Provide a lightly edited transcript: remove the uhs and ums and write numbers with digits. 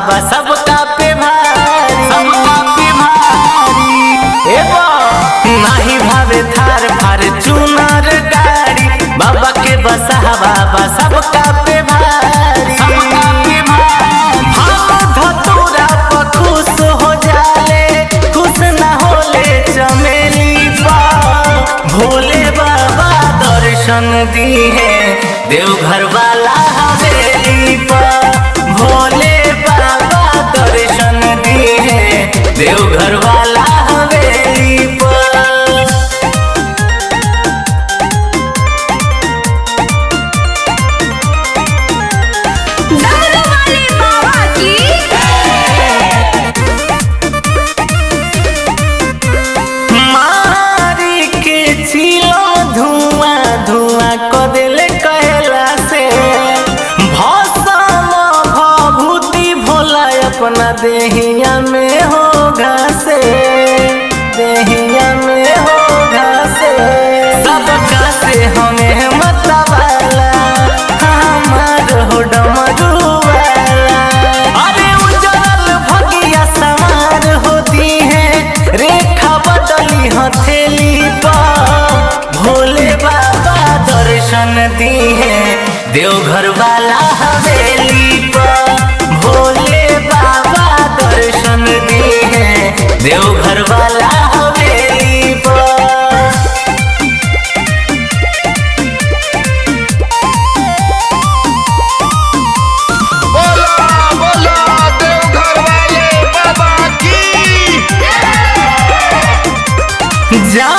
बाबा सबका पे भारी, सबका पे भारी। नाही भावे थार फार चुनर गाड़ी, बाबा के बसा बाबा सबका पे भारी, सबका पे भारी। भाव धतूरा पर खुश हो जाले, खुश ना होले चमेली पा। भोले बाबा दर्शन दी है देवघर वाला हवेली पर। भोले बाबा दर्शन दी है देवघर वाला हवेली पर। डमरू वाले बाबा की मारी के चिलो धुआं धुआं को दिल कहला से। भस्म भभूति भोला अपना देहिया में हो घासे, देहिया में हो घासे। सबका से हमें मतवाला हमार हो डमरू वाला। अरे उजरल भगिया सवार होती है, रेखा बदली हथेली पर। भोले बाबा दर्शन दी है देवघर वाला हवेली पर। भोले बाबा दर्शन दी है देवघर वाला हवेली पर। बोला बोला देवघर वाले बाबा की जा